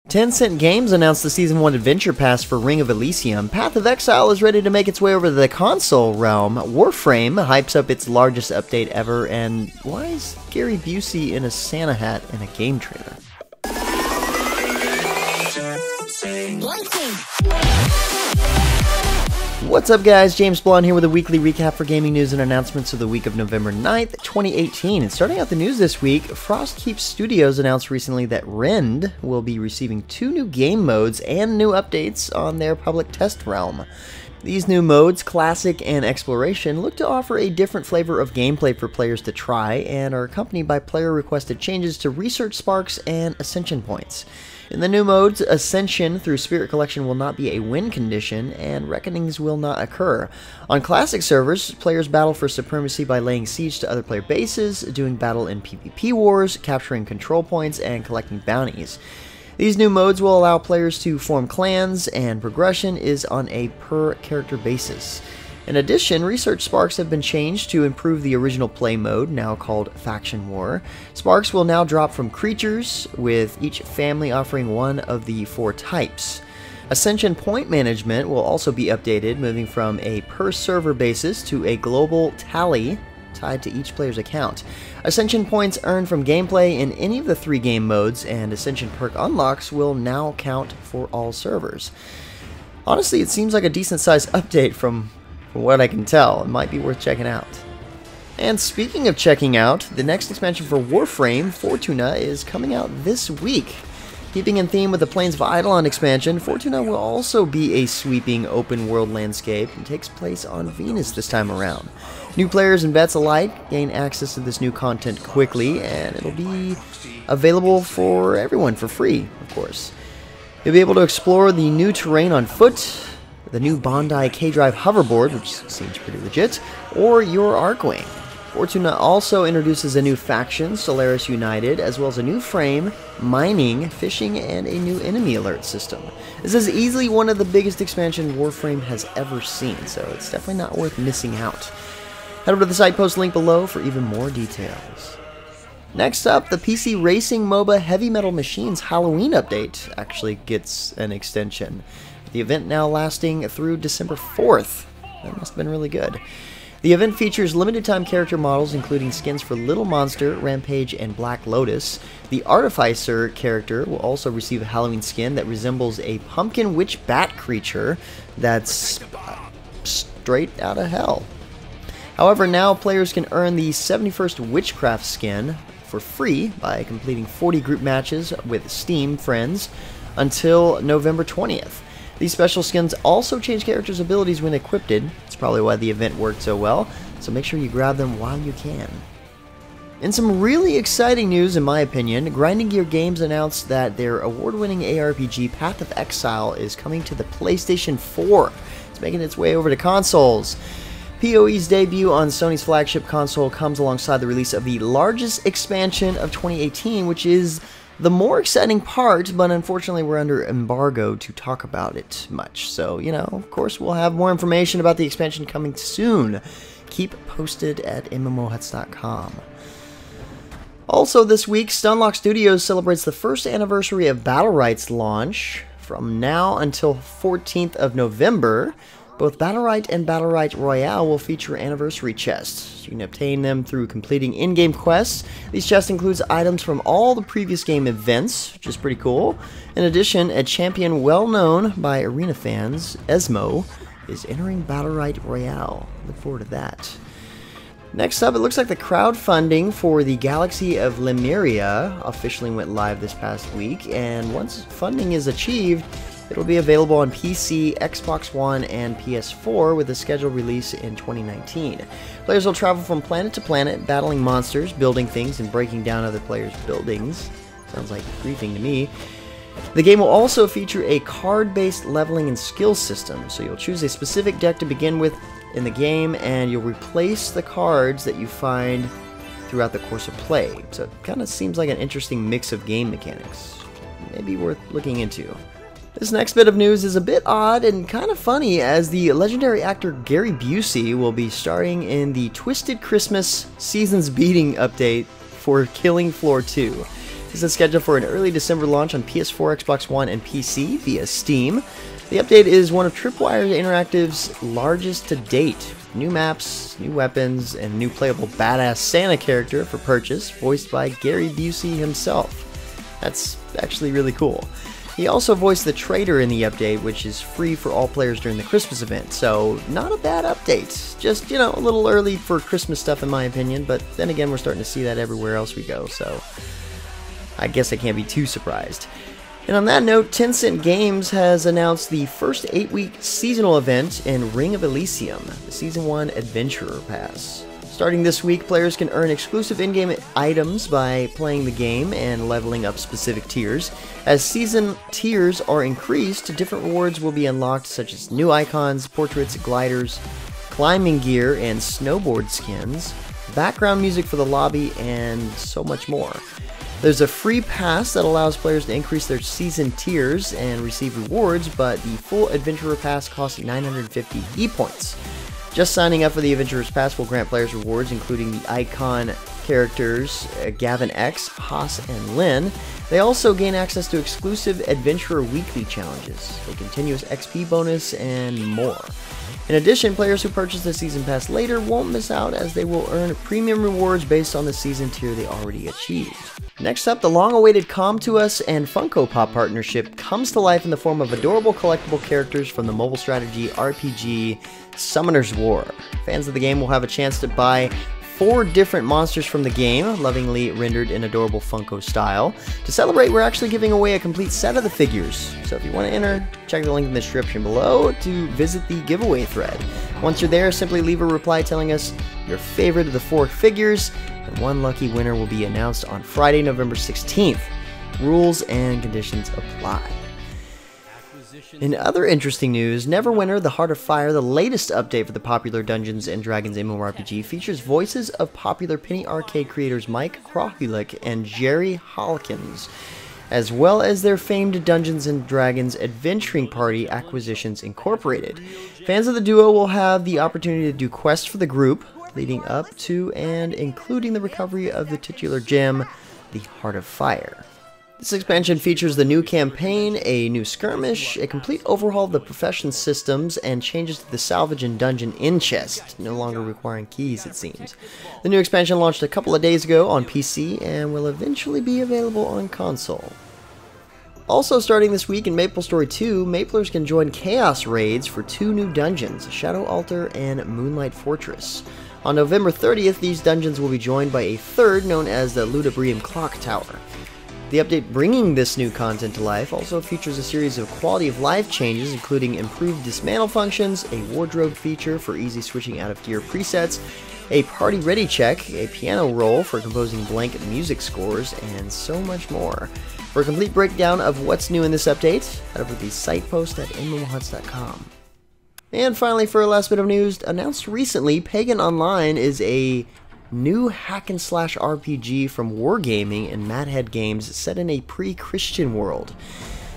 Tencent Games announced the Season 1 Adventure Pass for Ring of Elysium. Path of Exile is ready to make its way over to the console realm. Warframe hypes up its largest update ever, and why is Gary Busey in a Santa hat in a game trailer? What's up, guys? James Blonde here with a weekly recap for gaming news and announcements of the week of November 9th, 2018. And starting out the news this week, Frostkeep Studios announced recently that Rend will be receiving 2 new game modes and new updates on their public test realm. These new modes, Classic and Exploration, look to offer a different flavor of gameplay for players to try and are accompanied by player-requested changes to Research Sparks and Ascension Points. In the new modes, Ascension through Spirit Collection will not be a win condition, and Reckonings will not occur. On Classic servers, players battle for supremacy by laying siege to other player bases, doing battle in PvP wars, capturing control points, and collecting bounties. These new modes will allow players to form clans, and progression is on a per-character basis. In addition, Research Sparks have been changed to improve the original play mode, now called Faction War. Sparks will now drop from creatures, with each family offering one of the 4 types. Ascension point management will also be updated, moving from a per-server basis to a global tally tied to each player's account. Ascension points earned from gameplay in any of the 3 game modes, and Ascension perk unlocks will now count for all servers. Honestly, it seems like a decent-sized update from what I can tell. It might be worth checking out. And speaking of checking out, the next expansion for Warframe Fortuna is coming out this week. Keeping in theme with the Plains of Eidolon expansion, Fortuna will also be a sweeping open-world landscape and takes place on Venus this time around. New players and vets alike gain access to this new content quickly, and it'll be available for everyone for free, of course. You'll be able to explore the new terrain on foot, the new Bondi K-Drive hoverboard, which seems pretty legit, or your Arcwing. Fortuna also introduces a new faction, Solaris United, as well as a new frame, mining, fishing, and a new enemy alert system. This is easily one of the biggest expansions Warframe has ever seen, so it's definitely not worth missing out. Head over to the site post link below for even more details. Next up, the PC Racing MOBA Heavy Metal Machines Halloween update actually gets an extension. The event now lasting through December 4th. That must have been really good. The event features limited time character models including skins for Little Monster, Rampage, and Black Lotus. The Artificer character will also receive a Halloween skin that resembles a pumpkin witch bat creature that's straight out of hell. However, now players can earn the 71st Witchcraft skin for free by completing 40 group matches with Steam friends until November 20th. These special skins also change characters' abilities when equipped. It's probably why the event worked so well, so make sure you grab them while you can. In some really exciting news, in my opinion, Grinding Gear Games announced that their award-winning ARPG Path of Exile is coming to the PlayStation 4. It's making its way over to consoles. PoE's debut on Sony's flagship console comes alongside the release of the largest expansion of 2018, which is the more exciting part, but unfortunately we're under embargo to talk about it much. So, of course we'll have more information about the expansion coming soon. Keep posted at MMOhuts.com. Also this week, Stunlock Studios celebrates the first anniversary of Battlerite's launch. From now until 14th of November, both Battlerite and Battlerite Royale will feature anniversary chests. You can obtain them through completing in-game quests. These chests include items from all the previous game events, which is pretty cool. In addition, a champion well known by arena fans, Esmo, is entering Battlerite Royale. Look forward to that. Next up, it looks like the crowdfunding for the Galaxy of Lemuria officially went live this past week, and once funding is achieved, it'll be available on PC, Xbox One, and PS4 with a scheduled release in 2019. Players will travel from planet to planet, battling monsters, building things, and breaking down other players' buildings. Sounds like griefing to me. The game will also feature a card-based leveling and skill system, so you'll choose a specific deck to begin with in the game, and you'll replace the cards that you find throughout the course of play. So it kind of seems like an interesting mix of game mechanics. Maybe worth looking into. This next bit of news is a bit odd and kind of funny, as the legendary actor Gary Busey will be starring in the Twisted Christmas Seasons Beating update for Killing Floor 2. This is scheduled for an early December launch on PS4, Xbox One, and PC via Steam. The update is one of Tripwire Interactive's largest to date. New maps, new weapons, and a new playable badass Santa character for purchase, voiced by Gary Busey himself. That's actually really cool. He also voiced the Trader in the update, which is free for all players during the Christmas event, so not a bad update. Just, you know, a little early for Christmas stuff in my opinion, but then again we're starting to see that everywhere else we go, so I guess I can't be too surprised. And on that note, Tencent Games has announced the first 8-week seasonal event in Ring of Elysium, the Season 1 Adventurer Pass. Starting this week, players can earn exclusive in-game items by playing the game and leveling up specific tiers. As season tiers are increased, different rewards will be unlocked, such as new icons, portraits, gliders, climbing gear, and snowboard skins, background music for the lobby, and so much more. There's a free pass that allows players to increase their season tiers and receive rewards, but the full Adventurer Pass costs 950 E-points. Just signing up for the Adventurer's Pass will grant players rewards, including the icon characters Gavin X, Haas, and Lynn. They also gain access to exclusive Adventurer Weekly challenges, a continuous XP bonus, and more. In addition, players who purchase the Season Pass later won't miss out, as they will earn premium rewards based on the season tier they already achieved. Next up, the long-awaited Come To Us and Funko Pop partnership comes to life in the form of adorable collectible characters from the mobile strategy RPG Summoner's War. Fans of the game will have a chance to buy 4 different monsters from the game, lovingly rendered in adorable Funko style. To celebrate, we're actually giving away a complete set of the figures, so if you want to enter, check the link in the description below to visit the giveaway thread. Once you're there, simply leave a reply telling us your favorite of the 4 figures, and one lucky winner will be announced on Friday, November 16th. Rules and conditions apply. In other interesting news, Neverwinter, The Heart of Fire, the latest update for the popular Dungeons & Dragons MMORPG, features voices of popular Penny Arcade creators Mike Krahulik and Jerry Hawkins, as well as their famed Dungeons & Dragons adventuring party, Acquisitions Incorporated. Fans of the duo will have the opportunity to do quests for the group, leading up to and including the recovery of the titular gem, the Heart of Fire. This expansion features the new campaign, a new skirmish, a complete overhaul of the profession systems, and changes to the salvage and dungeon in chest, no longer requiring keys, it seems. The new expansion launched a couple of days ago on PC and will eventually be available on console. Also starting this week in MapleStory 2, Maplers can join Chaos Raids for 2 new dungeons, Shadow Altar and Moonlight Fortress. On November 30th, these dungeons will be joined by a third known as the Ludibrium Clock Tower. The update bringing this new content to life also features a series of quality of life changes, including improved dismantle functions, a wardrobe feature for easy switching out of gear presets, a party ready check, a piano roll for composing blank music scores, and so much more. For a complete breakdown of what's new in this update, head over to the site post at MMOHuts.com. And finally, for a last bit of news, announced recently, Pagan Online is a new hack-and-slash RPG from Wargaming and Madhead Games set in a pre-Christian world.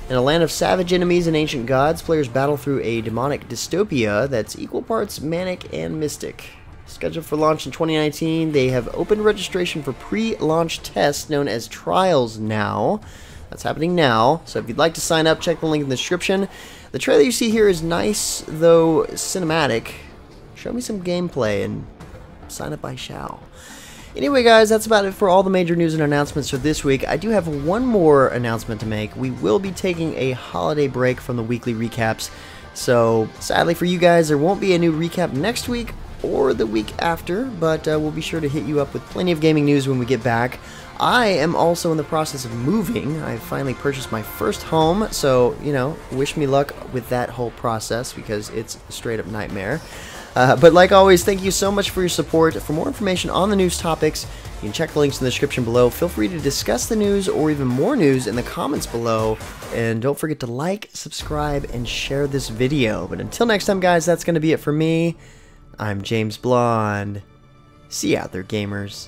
In a land of savage enemies and ancient gods, players battle through a demonic dystopia that's equal parts manic and mystic. Scheduled for launch in 2019, they have opened registration for pre-launch tests known as Trials now. That's happening now, so if you'd like to sign up, check the link in the description. The trailer you see here is nice, though cinematic. Show me some gameplay and sign up I shall. Anyway guys, that's about it for all the major news and announcements for this week. I do have one more announcement to make. We will be taking a holiday break from the weekly recaps, so sadly for you guys there won't be a new recap next week or the week after, but we'll be sure to hit you up with plenty of gaming news when we get back. I am also in the process of moving. I finally purchased my first home, so, you know, wish me luck with that whole process because it's a straight up nightmare. But like always, thank you so much for your support. For more information on the news topics, you can check the links in the description below. Feel free to discuss the news or even more news in the comments below. And don't forget to like, subscribe, and share this video. But until next time, guys, that's going to be it for me. I'm James Blonde. See you out there, gamers.